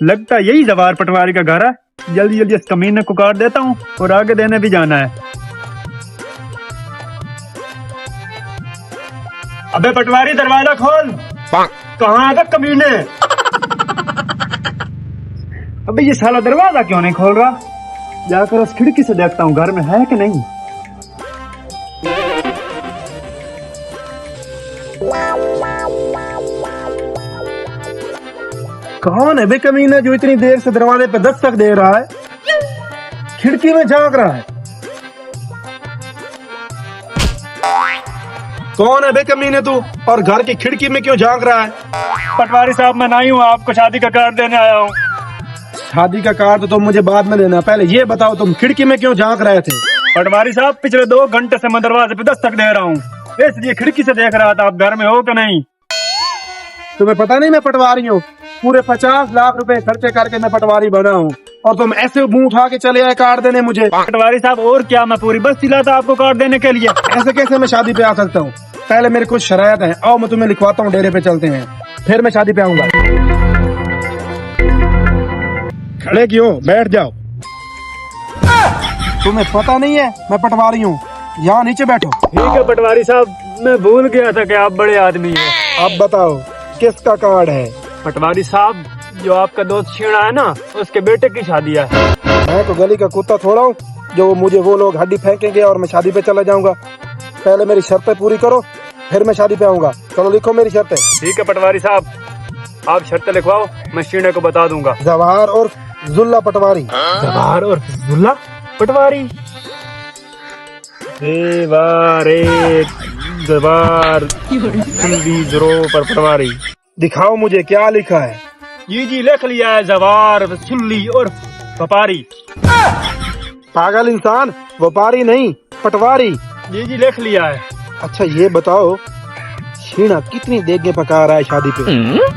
लगता यही जवार पटवारी का घर है। जल्दी जल्दी इस कमीने को काट देता हूँ और आगे देने भी जाना है। अबे पटवारी दरवाजा खोल। कहाँ है कमीने? अबे ये साला दरवाजा क्यों नहीं खोल रहा? जाकर उस खिड़की से देखता हूँ घर में है कि नहीं। कौन है बे कमीना जो इतनी देर से दरवाजे पे दस्तक दे रहा है? खिड़की में झांक रहा है। कौन है बे कमीने तू, और घर की खिड़की में क्यों झांक रहा है? पटवारी साहब मैं नहीं हूँ, आपको शादी का कार्ड देने आया हूँ। शादी का कार्ड तो तुम मुझे बाद में देना, पहले ये बताओ तुम खिड़की में क्यों झांक रहे थे? पटवारी साहब पिछले 2 घंटे से मैं दरवाजे पे दस्तक दे रहा हूँ, इसलिए खिड़की से देख रहा था आप घर में हो कि नहीं। तुम्हें पता नहीं मैं पटवारी हूँ? पूरे 50 लाख रुपए खर्चे करके मैं पटवारी बना हूँ, और तुम ऐसे मुंह उठा के चले आए कार्ड देने मुझे। पटवारी साहब और क्या, मैं पूरी बस चिल्लाता आपको कार्ड देने के लिए। ऐसे कैसे मैं शादी पे आ सकता हूँ? पहले मेरे कुछ शरायत है, आओ मैं तुम्हें लिखवाता हूँ, डेरे पे चलते हैं, फिर मैं शादी पे आऊंगा। खड़े क्यों? बैठ जाओ। तुम्हें पता नहीं है मैं पटवारी हूँ? यहाँ नीचे बैठो। ठीक है पटवारी साहब, मैं भूल गया था कि आप बड़े आदमी हैं। अब बताओ किसका कार्ड है? पटवारी साहब जो आपका दोस्त छीणा है ना, उसके बेटे की शादी है। मैं तो गली का कुत्ता थोड़ा हूँ जो मुझे वो लोग हड्डी फेंकेंगे और मैं शादी पे चला जाऊंगा। पहले मेरी शर्तें पूरी करो, फिर मैं शादी पे आऊंगा। चलो लिखो मेरी शर्तें। ठीक है पटवारी साहब, आप शर्तें लिखवाओ, मैं शीणे को बता दूंगा। जवाहर और जुल्ला पटवारी। जवाहर और जुल्ला पटवारी? जवार पर पटवारी। दिखाओ मुझे क्या लिखा है। जी लिख लिया है, जवार सुल्ली और व्यापारी। पागल इंसान, व्यापारी नहीं पटवारी। जी लिख लिया है। अच्छा ये बताओ शीणा कितनी देगे पका रहा है शादी पे?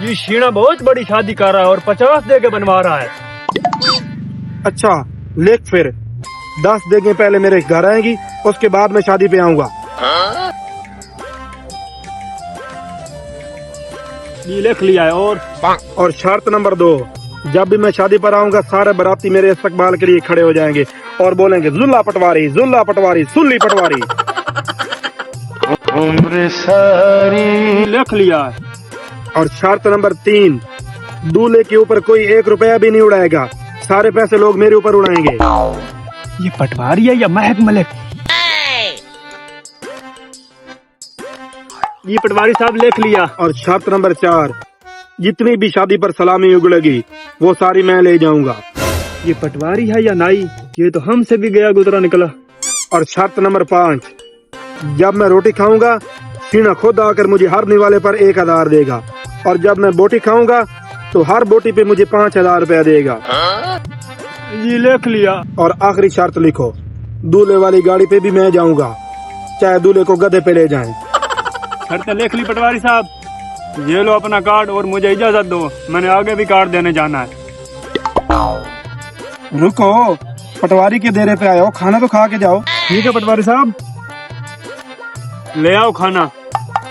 जी शीणा बहुत बड़ी शादी कर रहा है और 50 देगे बनवा रहा है। अच्छा लिख फिर 10 देगे पहले मेरे घर आएंगी, उसके बाद मैं शादी पे आऊंगा। ये लिख लिया है। और शर्त नंबर 2, जब भी मैं शादी पर आऊंगा सारे बाराती मेरे इस्तकबाल के लिए खड़े हो जाएंगे और बोलेंगे जुल्ला पटवारी, जुल्ला पटवारी, सुल्ली पटवारी। उम्र सारी लिख लिया है। और शर्त नंबर 3, दूल्हे के ऊपर कोई 1 रुपया भी नहीं उड़ाएगा, सारे पैसे लोग मेरे ऊपर उड़ाएंगे। ये पटवारी है या महक मलिक? ये पटवारी साहब लिख लिया। और शर्त नंबर 4, जितनी भी शादी पर सलामी उगलेगी वो सारी मैं ले जाऊंगा। ये पटवारी है या नाई? ये तो हमसे भी गया गुजरा निकला। और शर्त नंबर 5, जब मैं रोटी खाऊंगा शीणा खुद आकर मुझे हर निवाले पर 1000 देगा, और जब मैं बोटी खाऊंगा तो हर बोटी पे मुझे 5000 रुपया देगा। ये लिख लिया। और आखिरी शर्त लिखो, दूल्हे वाली गाड़ी पे भी मैं जाऊंगा, चाहे दूल्हे को गधे पे ले जाएं। शर्तें लिख ली पटवारी साहब, ये लो अपना कार्ड और मुझे इजाजत दो, मैंने आगे भी कार्ड देने जाना है। रुको, पटवारी के डेरे पे आए हो, खाना तो खा के जाओ। ठीक है पटवारी साहब, ले आओ खाना।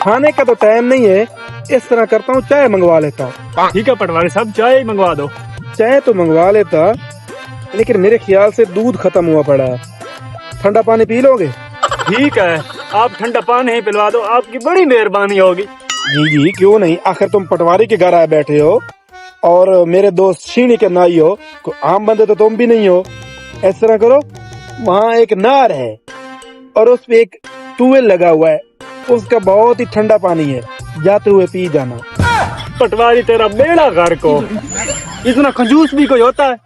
खाने का तो टाइम नहीं है, इस तरह करता हूँ चाय मंगवा लेता हूँ। ठीक है पटवारी साहब, चाय मंगवा दो। चाय तो मंगवा लेता, लेकिन मेरे ख्याल से दूध खत्म हुआ पड़ा है। ठंडा पानी पी लोगे? ठीक है, आप ठंडा पानी ही पिलवा दो, आपकी बड़ी मेहरबानी होगी। जी क्यों नहीं, आखिर तुम पटवारी के घर आए बैठे हो और मेरे दोस्त शीणी के नाई हो, को आम बंदे तो तुम भी नहीं हो। इस तरह करो, वहाँ एक नार है और उस पे एक टूवेल लगा हुआ है, उसका बहुत ही ठंडा पानी है, जाते हुए पी जाना। पटवारी तेरा बेड़ा घर को, इतना कंजूस भी कोई होता है?